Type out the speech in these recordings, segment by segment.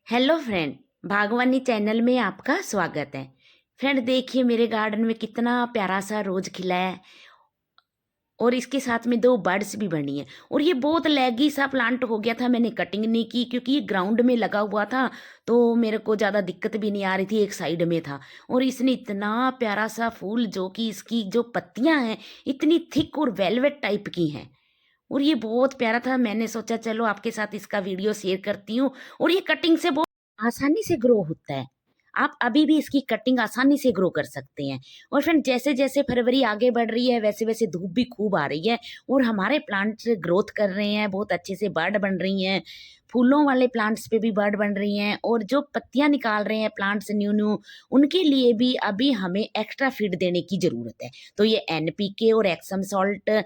Hello friend, बागवानी channel में आपका स्वागत है। फ्रेंड देखिए मेरे गार्डन में कितना प्यारा सा रोज खिला है और इसके साथ में दो बर्ड्स भी बनी है। और ये बहुत लैगी सा प्लांट हो गया था, मैंने कटिंग नहीं की क्योंकि ये ग्राउंड में लगा हुआ था तो मेरे को ज़्यादा दिक्कत भी नहीं आ रही थी, एक साइड में था। और इसने इतना प्यारा सा फूल, जो कि इसकी जो पत्तियां हैं इतनी थिक और वेलवेट टाइप की हैं और ये बहुत प्यारा था। मैंने सोचा चलो आपके साथ इसका वीडियो शेयर करती हूँ। और ये कटिंग से बहुत आसानी से ग्रो होता है, आप अभी भी इसकी कटिंग आसानी से ग्रो कर सकते हैं। और फ्रेंड जैसे जैसे फरवरी आगे बढ़ रही है वैसे वैसे धूप भी खूब आ रही है और हमारे प्लांट्स ग्रोथ कर रहे हैं, बहुत अच्छे से बर्ड बन रही हैं। फूलों वाले प्लांट्स पे भी बर्ड बन रही हैं और जो पत्तियां निकाल रहे हैं प्लांट्स न्यू न्यू, उनके लिए भी अभी हमें एक्स्ट्रा फीड देने की जरूरत है। तो ये एनपीके और एक्सम सॉल्ट,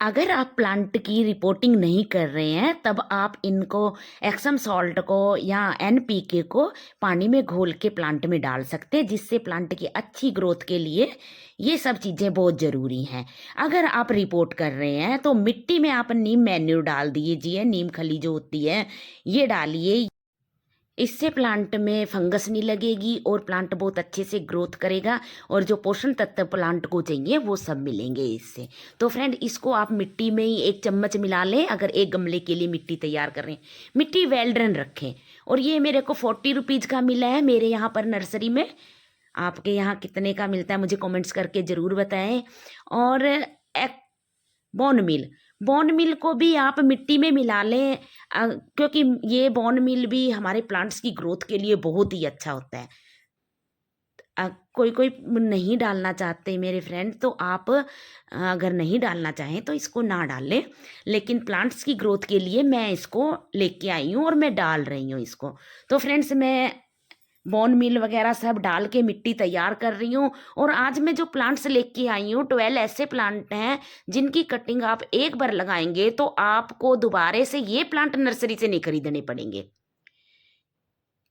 अगर आप प्लांट की रिपोर्टिंग नहीं कर रहे हैं तब आप इनको एक्सम सॉल्ट को या एनपीके को पानी में घोल के प्लांट में डाल सकते हैं, जिससे प्लांट की अच्छी ग्रोथ के लिए ये सब चीज़ें बहुत ज़रूरी हैं। अगर आप रिपोर्ट कर रहे हैं तो मिट्टी में आप नीम मैन्यूर डाल दीजिए, नीम खली जो होती है ये डालिए। इससे प्लांट में फंगस नहीं लगेगी और प्लांट बहुत अच्छे से ग्रोथ करेगा और जो पोषण तत्व प्लांट को चाहिए वो सब मिलेंगे इससे। तो फ्रेंड इसको आप मिट्टी में ही 1 चम्मच मिला लें। अगर एक गमले के लिए मिट्टी तैयार कर रहे हैं, मिट्टी वेल ड्रेन रखें। और ये मेरे को 40 रुपीज़ का मिला है मेरे यहाँ पर नर्सरी में। आपके यहाँ कितने का मिलता है मुझे कमेंट्स करके ज़रूर बताएं। और एक बोन मिल, बोन मिल को भी आप मिट्टी में मिला लें, क्योंकि ये बोन मिल भी हमारे प्लांट्स की ग्रोथ के लिए बहुत ही अच्छा होता है। कोई कोई नहीं डालना चाहते मेरे फ्रेंड, तो आप अगर नहीं डालना चाहें तो इसको ना डालें, लेकिन प्लांट्स की ग्रोथ के लिए मैं इसको लेके आई हूँ और मैं डाल रही हूँ इसको। तो फ्रेंड्स मैं बोन मील वगैरह सब डाल के मिट्टी तैयार कर रही हूँ। और आज मैं जो प्लांट्स लेके आई हूँ 12 ऐसे प्लांट हैं जिनकी कटिंग आप एक बार लगाएंगे तो आपको दोबारे से ये प्लांट नर्सरी से नहीं खरीदने पड़ेंगे,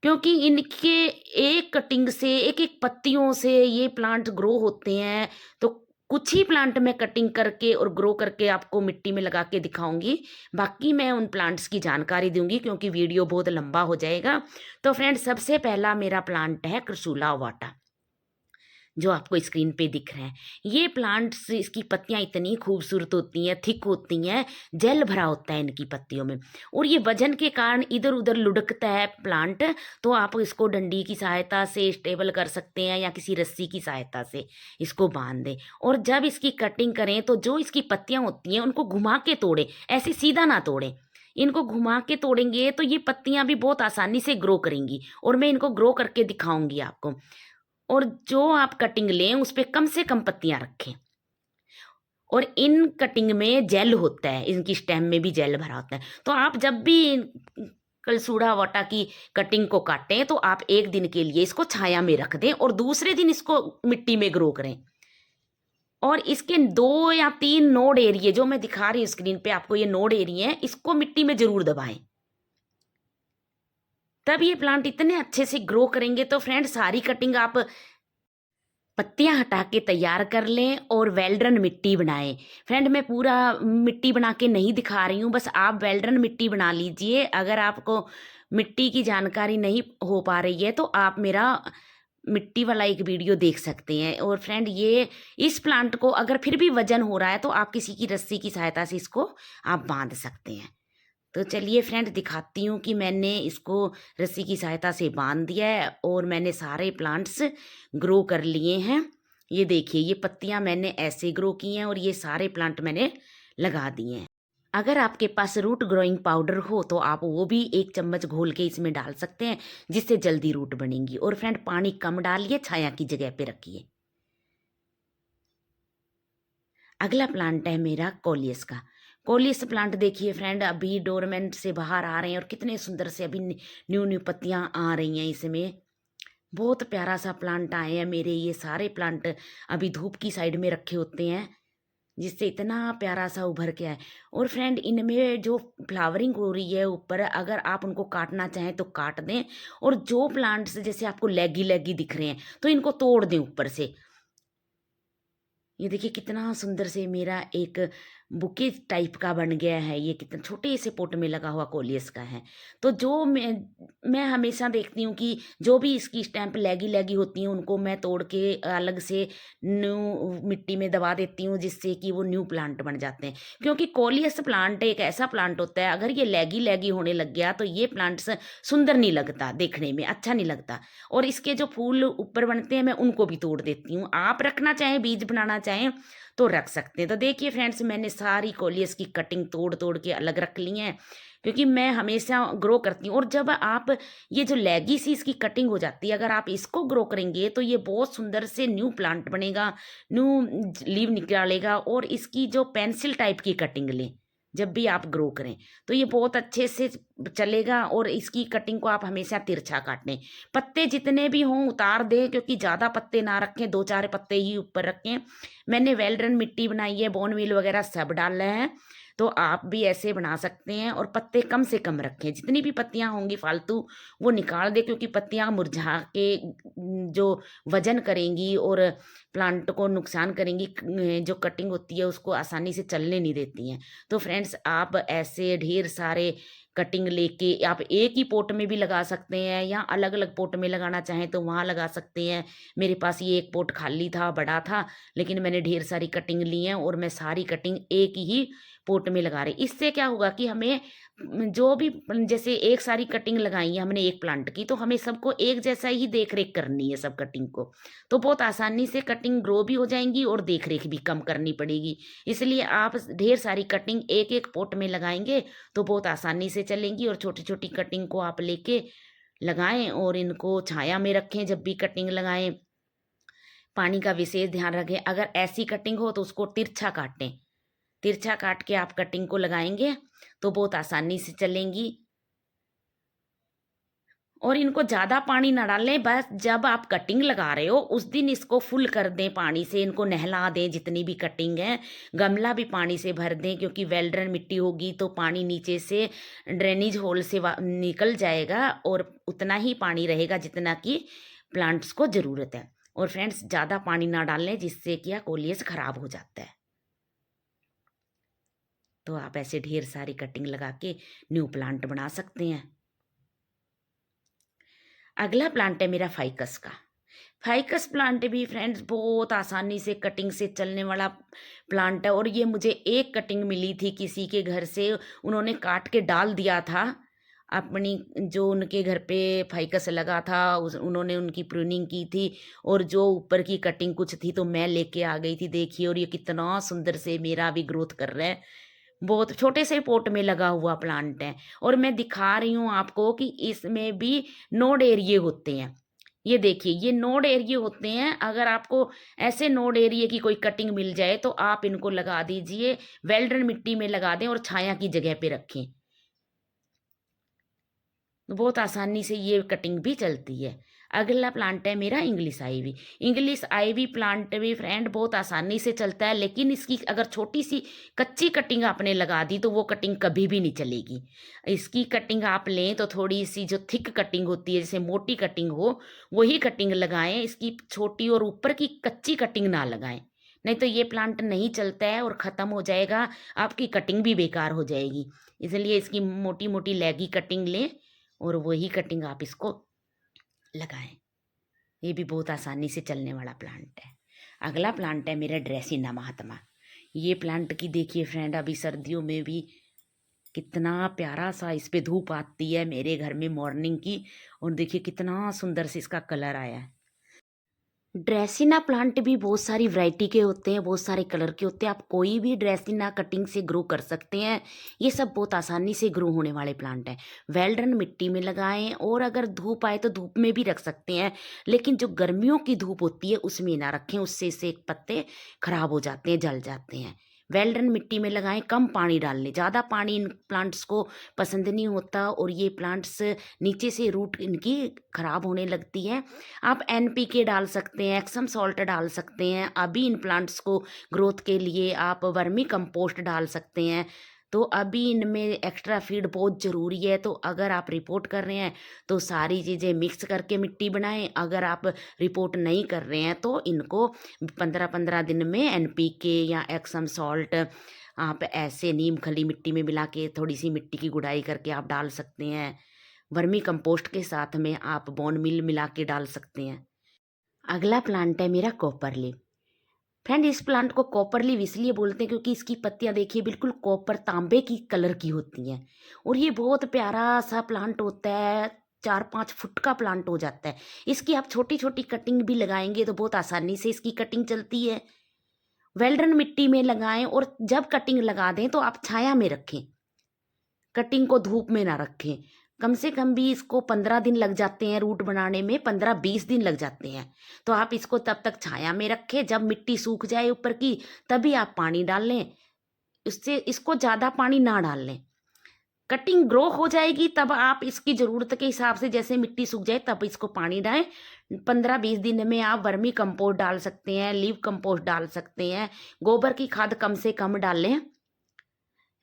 क्योंकि इनके एक कटिंग से एक एक पत्तियों से ये प्लांट ग्रो होते हैं। तो कुछ ही प्लांट मैं कटिंग करके और ग्रो करके आपको मिट्टी में लगा के दिखाऊंगी, बाकी मैं उन प्लांट्स की जानकारी दूंगी क्योंकि वीडियो बहुत लंबा हो जाएगा। तो फ्रेंड सबसे पहला मेरा प्लांट है कृसूला वाटा, जो आपको स्क्रीन पे दिख रहा है। ये प्लांट्स, इसकी पत्तियां इतनी खूबसूरत होती हैं, थिक होती हैं, जेल भरा होता है इनकी पत्तियों में। और ये वजन के कारण इधर उधर लुढ़कता है प्लांट, तो आप इसको डंडी की सहायता से स्टेबल कर सकते हैं या किसी रस्सी की सहायता से इसको बांध दें। और जब इसकी कटिंग करें तो जो इसकी पत्तियां होती हैं उनको घुमा के तोड़ें, ऐसे सीधा ना तोड़ें। इनको घुमा के तोड़ेंगे तो ये पत्तियां भी बहुत आसानी से ग्रो करेंगी और मैं इनको ग्रो करके दिखाऊंगी आपको। और जो आप कटिंग लें उस पे कम से कम पत्तियां रखें। और इन कटिंग में जेल होता है, इनकी स्टेम में भी जेल भरा होता है। तो आप जब भी कलसूड़ा वाटा की कटिंग को काटें तो आप एक दिन के लिए इसको छाया में रख दें और दूसरे दिन इसको मिट्टी में ग्रो करें। और इसके 2 या 3 नोड एरिए जो मैं दिखा रही हूँ स्क्रीन पे आपको, ये नोड एरिए हैं, इसको मिट्टी में जरूर दबाएं, तब ये प्लांट इतने अच्छे से ग्रो करेंगे। तो फ्रेंड सारी कटिंग आप पत्तियां हटा के तैयार कर लें और वेल्ड्रन मिट्टी बनाएं। फ्रेंड मैं पूरा मिट्टी बना के नहीं दिखा रही हूँ, बस आप वेल्ड्रन मिट्टी बना लीजिए। अगर आपको मिट्टी की जानकारी नहीं हो पा रही है तो आप मेरा मिट्टी वाला एक वीडियो देख सकते हैं। और फ्रेंड ये इस प्लांट को अगर फिर भी वजन हो रहा है तो आप किसी की रस्सी की सहायता से इसको आप बांध सकते हैं। तो चलिए फ्रेंड दिखाती हूँ कि मैंने इसको रस्सी की सहायता से बांध दिया है और मैंने सारे प्लांट्स ग्रो कर लिए हैं। ये देखिए ये पत्तियां मैंने ऐसे ग्रो की हैं और ये सारे प्लांट मैंने लगा दिए हैं। अगर आपके पास रूट ग्रोइंग पाउडर हो तो आप वो भी 1 चम्मच घोल के इसमें डाल सकते हैं, जिससे जल्दी रूट बनेंगी। और फ्रेंड पानी कम डालिए, छाया की जगह पे रखिए। अगला प्लांट है मेरा कोलियस का। कोलियस प्लांट देखिए फ्रेंड अभी डोरमेंट से बाहर आ रहे हैं और कितने सुंदर से अभी न्यू न्यू पत्तियां आ रही हैं इसमें। बहुत प्यारा सा प्लांट आए हैं मेरे ये सारे प्लांट, अभी धूप की साइड में रखे होते हैं, जिससे इतना प्यारा सा उभर के आए। और फ्रेंड इनमें जो फ्लावरिंग हो रही है ऊपर, अगर आप उनको काटना चाहें तो काट दें। और जो प्लांट्स जैसे आपको लेगी लेगी दिख रहे हैं तो इनको तोड़ दें ऊपर से। ये देखिए कितना सुंदर से मेरा एक बुके टाइप का बन गया है। ये कितना छोटे से पोट में लगा हुआ कोलियस का है। तो जो मैं हमेशा देखती हूँ कि जो भी इसकी स्टैम्प लैगी लैगी होती हैं उनको मैं तोड़ के अलग से न्यू मिट्टी में दबा देती हूँ, जिससे कि वो न्यू प्लांट बन जाते हैं। क्योंकि कोलियस प्लांट एक ऐसा प्लांट होता है, अगर ये लैगी लैगी होने लग गया तो ये प्लांट्स सुंदर नहीं लगता, देखने में अच्छा नहीं लगता। और इसके जो फूल ऊपर बनते हैं मैं उनको भी तोड़ देती हूँ। आप रखना चाहें, बीज बनाना चाहें तो रख सकते हैं। तो देखिए फ्रेंड्स, मैंने सारी कोलियस की कटिंग तोड़ तोड़ के अलग रख ली हैं, क्योंकि मैं हमेशा ग्रो करती हूँ। और जब आप ये जो लैगी सी इसकी कटिंग हो जाती है, अगर आप इसको ग्रो करेंगे तो ये बहुत सुंदर से न्यू प्लांट बनेगा, न्यू लीव निकालेगा। और इसकी जो पेंसिल टाइप की कटिंग लें जब भी आप ग्रो करें तो ये बहुत अच्छे से चलेगा। और इसकी कटिंग को आप हमेशा तिरछा काटें, पत्ते जितने भी हों उतार दें, क्योंकि ज़्यादा पत्ते ना रखें, 2-4 पत्ते ही ऊपर रखें। मैंने वेल ड्रेन मिट्टी बनाई है, बोन मील वगैरह सब डाला है, तो आप भी ऐसे बना सकते हैं। और पत्ते कम से कम रखें, जितनी भी पत्तियां होंगी फालतू वो निकाल दें, क्योंकि पत्तियां मुरझा के जो वजन करेंगी और प्लांट को नुकसान करेंगी, जो कटिंग होती है उसको आसानी से चलने नहीं देती हैं। तो फ्रेंड्स, आप ऐसे ढेर सारे कटिंग लेके आप एक ही पोट में भी लगा सकते हैं, या अलग अलग पोट में लगाना चाहें तो वहाँ लगा सकते हैं। मेरे पास ये एक पोट खाली था, बड़ा था, लेकिन मैंने ढेर सारी कटिंग ली हैं और मैं सारी कटिंग एक ही पोट में लगा रही। इससे क्या होगा कि हमें जो भी, जैसे एक सारी कटिंग लगाई है हमने एक प्लांट की, तो हमें सबको एक जैसा ही देख रेख करनी है सब कटिंग को। तो बहुत आसानी से कटिंग ग्रो भी हो जाएंगी और देख रेख भी कम करनी पड़ेगी। इसलिए आप ढेर सारी कटिंग एक एक पोट में लगाएंगे तो बहुत आसानी से चलेंगी। और छोटी छोटी कटिंग को आप लेके लगाएं और इनको छाया में रखें जब भी कटिंग लगाएं। पानी का विशेष ध्यान रखें। अगर ऐसी कटिंग हो तो उसको तिरछा काटें, तिरछा काट के आप कटिंग को लगाएंगे तो बहुत आसानी से चलेंगी। और इनको ज़्यादा पानी ना डालें, बस जब आप कटिंग लगा रहे हो उस दिन इसको फुल कर दें पानी से, इनको नहला दें। जितनी भी कटिंग है गमला भी पानी से भर दें, क्योंकि वेल ड्रेन मिट्टी होगी तो पानी नीचे से ड्रेनेज होल से निकल जाएगा और उतना ही पानी रहेगा जितना कि प्लांट्स को ज़रूरत है। और फ्रेंड्स, ज़्यादा पानी ना डालें, जिससे क्या कोलियस ख़राब हो जाता है। तो आप ऐसे ढेर सारी कटिंग लगा के न्यू प्लांट बना सकते हैं। अगला प्लांट है मेरा फाइकस का। फाइकस प्लांट भी फ्रेंड्स बहुत आसानी से कटिंग से चलने वाला प्लांट है। और ये मुझे एक कटिंग मिली थी किसी के घर से, उन्होंने काट के डाल दिया था अपनी, जो उनके घर पे फाइकस लगा था उन्होंने उनकी प्रूनिंग की थी, और जो ऊपर की कटिंग कुछ थी तो मैं लेके आ गई थी। देखिए, और ये कितना सुंदर से मेरा भी ग्रोथ कर रहा है। बहुत छोटे से पोट में लगा हुआ प्लांट है। और मैं दिखा रही हूँ आपको कि इसमें भी नोड एरिये होते हैं। ये देखिए, ये नोड एरिये होते हैं। अगर आपको ऐसे नोड एरिये की कोई कटिंग मिल जाए तो आप इनको लगा दीजिए, वेल ड्रेन मिट्टी में लगा दें और छाया की जगह पे रखें, तो बहुत आसानी से ये कटिंग भी चलती है। अगला प्लांट है मेरा English ivy. English ivy plant भी फ्रेंड बहुत आसानी से चलता है, लेकिन इसकी अगर छोटी सी कच्ची कटिंग आपने लगा दी तो वो कटिंग कभी भी नहीं चलेगी। इसकी कटिंग आप लें तो थोड़ी सी जो थिक कटिंग होती है, जैसे मोटी कटिंग हो, वही कटिंग लगाएं। इसकी छोटी और ऊपर की कच्ची कटिंग ना लगाएं, नहीं तो ये प्लांट नहीं चलता है और ख़त्म हो जाएगा, आपकी कटिंग भी बेकार हो जाएगी। इसलिए इसकी मोटी मोटी लैगी कटिंग लें और वही कटिंग आप इसको लगाएं। ये भी बहुत आसानी से चलने वाला प्लांट है। अगला प्लांट है मेरा ड्रेसिना महात्मा। ये प्लांट की देखिए फ्रेंड, अभी सर्दियों में भी कितना प्यारा सा इस पे धूप आती है मेरे घर में मॉर्निंग की, और देखिए कितना सुंदर से इसका कलर आया है। ड्रेसिना प्लांट भी बहुत सारी वैरायटी के होते हैं, बहुत सारे कलर के होते हैं। आप कोई भी ड्रेसिना कटिंग से ग्रो कर सकते हैं। ये सब बहुत आसानी से ग्रो होने वाले प्लांट हैं। वेल ड्रेन मिट्टी में लगाएं, और अगर धूप आए तो धूप में भी रख सकते हैं, लेकिन जो गर्मियों की धूप होती है उसमें ना रखें, उससे से पत्ते खराब हो जाते हैं, जल जाते हैं। वेल ड्रेन मिट्टी में लगाएं, कम पानी डाल लें, ज़्यादा पानी इन प्लांट्स को पसंद नहीं होता, और ये प्लांट्स नीचे से रूट इनकी खराब होने लगती है। आप एनपीके डाल सकते हैं, एक्सम सॉल्ट डाल सकते हैं। अभी इन प्लांट्स को ग्रोथ के लिए आप वर्मी कंपोस्ट डाल सकते हैं। तो अभी इनमें एक्स्ट्रा फीड बहुत ज़रूरी है। तो अगर आप रिपोर्ट कर रहे हैं तो सारी चीज़ें मिक्स करके मिट्टी बनाएं। अगर आप रिपोर्ट नहीं कर रहे हैं तो इनको 15-15 दिन में एनपीके या एक्सम सॉल्ट आप ऐसे नीम खली मिट्टी में मिला के थोड़ी सी मिट्टी की गुड़ाई करके आप डाल सकते हैं। वर्मी कंपोस्ट के साथ में आप बोन मील मिला के डाल सकते हैं। अगला प्लांट है मेरा कॉपर लीफ। फ्रेंड, इस प्लांट को कॉपर लीफ इसलिए बोलते हैं क्योंकि इसकी पत्तियां देखिए बिल्कुल कॉपर तांबे की कलर की होती हैं और ये बहुत प्यारा सा प्लांट होता है। 4-5 फुट का प्लांट हो जाता है। इसकी आप छोटी छोटी कटिंग भी लगाएंगे तो बहुत आसानी से इसकी कटिंग चलती है। वेल्डन मिट्टी में लगाएं और जब कटिंग लगा दें तो आप छाया में रखें, कटिंग को धूप में ना रखें। कम से कम भी इसको 15 दिन लग जाते हैं रूट बनाने में, 15-20 दिन लग जाते हैं। तो आप इसको तब तक छाया में रखें, जब मिट्टी सूख जाए ऊपर की तभी आप पानी डाल लें। इससे इसको ज़्यादा पानी ना डाल लें। कटिंग ग्रो हो जाएगी तब आप इसकी ज़रूरत के हिसाब से जैसे मिट्टी सूख जाए तब इसको पानी डालें। 15-20 दिन में आप वर्मी कंपोस्ट डाल सकते हैं, लीव कंपोस्ट डाल सकते हैं, गोबर की खाद कम से कम डालें,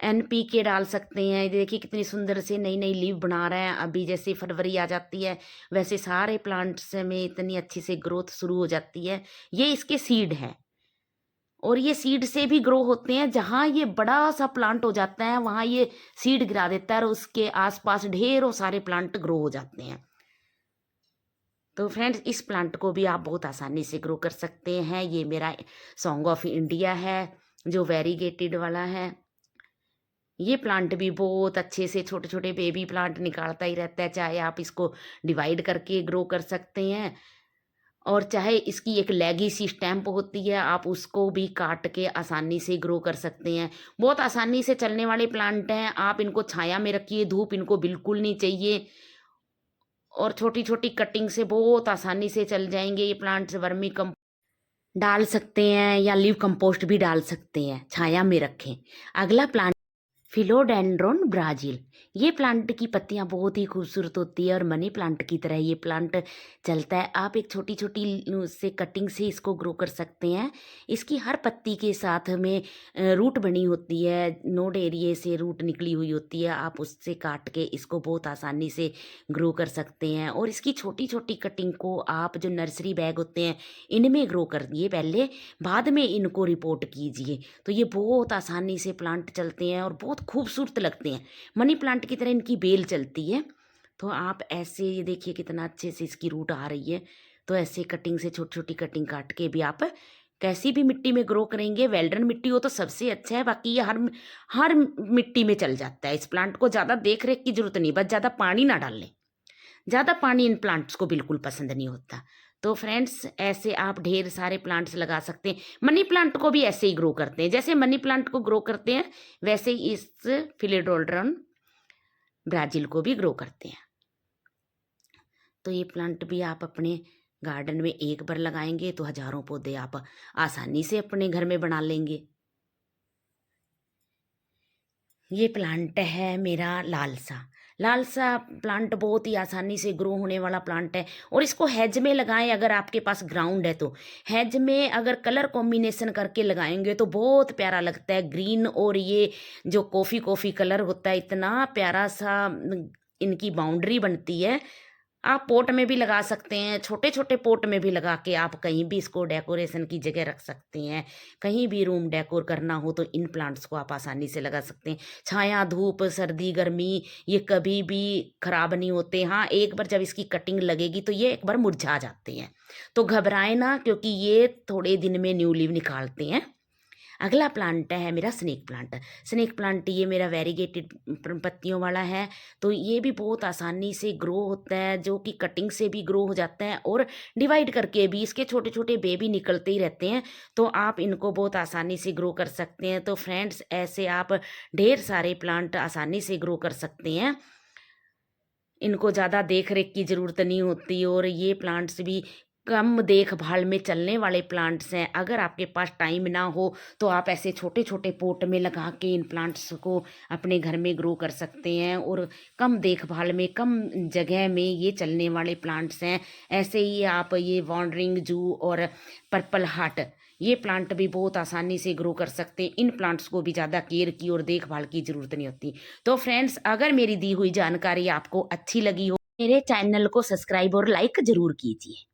NPK डाल सकते हैं। देखिए कितनी सुंदर से नई नई लीव बना रहे हैं। अभी जैसे फरवरी आ जाती है वैसे सारे प्लांट्स में इतनी अच्छी से ग्रोथ शुरू हो जाती है। ये इसके सीड है और ये सीड से भी ग्रो होते हैं। जहाँ ये बड़ा सा प्लांट हो जाता है वहाँ ये सीड गिरा देता है और उसके आसपास ढेरों सारे प्लांट ग्रो हो जाते हैं। तो फ्रेंड्स, इस प्लांट को भी आप बहुत आसानी से ग्रो कर सकते हैं। ये मेरा सॉन्ग ऑफ इंडिया है जो वेरीगेटेड वाला है। ये प्लांट भी बहुत अच्छे से छोटे छोटे बेबी प्लांट निकालता ही रहता है। चाहे आप इसको डिवाइड करके ग्रो कर सकते हैं और चाहे इसकी एक लैगी सी स्टैम्प होती है आप उसको भी काट के आसानी से ग्रो कर सकते हैं। बहुत आसानी से चलने वाले प्लांट हैं। आप इनको छाया में रखिए, धूप इनको बिल्कुल नहीं चाहिए और छोटी छोटी कटिंग से बहुत आसानी से चल जाएंगे ये प्लांट्स। वर्मी कम डाल सकते हैं या लीव कंपोस्ट भी डाल सकते हैं, छाया में रखें। अगला प्लांट फिलोडेंड्रोन ब्राजील। ये प्लांट की पत्तियां बहुत ही खूबसूरत होती है और मनी प्लांट की तरह ये प्लांट चलता है। आप एक छोटी छोटी से कटिंग से इसको ग्रो कर सकते हैं। इसकी हर पत्ती के साथ में रूट बनी होती है, नोड एरिए से रूट निकली हुई होती है। आप उससे काट के इसको बहुत आसानी से ग्रो कर सकते हैं और इसकी छोटी छोटी कटिंग को आप जो नर्सरी बैग होते हैं इनमें ग्रो करिए पहले, बाद में इनको रिपोर्ट कीजिए। तो ये बहुत आसानी से प्लांट चलते हैं और बहुत खूबसूरत लगते हैं। मनी प्लांट की तरह इनकी बेल चलती है। तो आप ऐसे ये देखिए कितना अच्छे से इसकी रूट आ रही है। तो ऐसे कटिंग से छोटी छोटी कटिंग काट के भी आप कैसी भी मिट्टी में ग्रो करेंगे। वेल्डन मिट्टी हो तो सबसे अच्छा है, बाकी ये हर मिट्टी में चल जाता है। इस प्लांट को ज़्यादा देख रेख की जरूरत नहीं, बस ज़्यादा पानी ना डालें। ज़्यादा पानी इन प्लांट्स को बिल्कुल पसंद नहीं होता। तो फ्रेंड्स, ऐसे आप ढेर सारे प्लांट्स लगा सकते हैं। मनी प्लांट को भी ऐसे ही ग्रो करते हैं, जैसे मनी प्लांट को ग्रो करते हैं वैसे ही इस फिलोडेंड्रोन ब्राजील को भी ग्रो करते हैं। तो ये प्लांट भी आप अपने गार्डन में एक बार लगाएंगे तो हजारों पौधे आप आसानी से अपने घर में बना लेंगे। ये प्लांट है मेरा लालसा। लालसा प्लांट बहुत ही आसानी से ग्रो होने वाला प्लांट है और इसको हेज में लगाएं अगर आपके पास ग्राउंड है तो। हेज में अगर कलर कॉम्बिनेशन करके लगाएंगे तो बहुत प्यारा लगता है। ग्रीन और ये जो कॉफ़ी कॉफ़ी कलर होता है, इतना प्यारा सा इनकी बाउंड्री बनती है। आप पोट में भी लगा सकते हैं, छोटे छोटे पोट में भी लगा के आप कहीं भी इसको डेकोरेशन की जगह रख सकते हैं। कहीं भी रूम डेकोर करना हो तो इन प्लांट्स को आप आसानी से लगा सकते हैं। छाया धूप सर्दी गर्मी ये कभी भी खराब नहीं होते। हाँ, एक बार जब इसकी कटिंग लगेगी तो ये एक बार मुरझा जाते हैं, तो घबराए ना, क्योंकि ये थोड़े दिन में न्यू लीव निकालते हैं। अगला प्लांट है मेरा स्नेक प्लांट। स्नेक प्लांट ये मेरा वेरीगेटेड पत्तियों वाला है। तो ये भी बहुत आसानी से ग्रो होता है, जो कि कटिंग से भी ग्रो हो जाता है और डिवाइड करके भी इसके छोटे छोटे बेबी निकलते ही रहते हैं। तो आप इनको बहुत आसानी से ग्रो कर सकते हैं। तो फ्रेंड्स, ऐसे आप ढेर सारे प्लांट आसानी से ग्रो कर सकते हैं। इनको ज़्यादा देख रेख की ज़रूरत नहीं होती और ये प्लांट्स भी कम देखभाल में चलने वाले प्लांट्स हैं। अगर आपके पास टाइम ना हो तो आप ऐसे छोटे छोटे पोट में लगा के इन प्लांट्स को अपने घर में ग्रो कर सकते हैं और कम देखभाल में कम जगह में ये चलने वाले प्लांट्स हैं। ऐसे ही आप ये वॉन्डरिंग जू और पर्पल हार्ट ये प्लांट भी बहुत आसानी से ग्रो कर सकते हैं। इन प्लांट्स को भी ज़्यादा केयर की और देखभाल की ज़रूरत नहीं होती। तो फ्रेंड्स, अगर मेरी दी हुई जानकारी आपको अच्छी लगी हो, मेरे चैनल को सब्सक्राइब और लाइक ज़रूर कीजिए।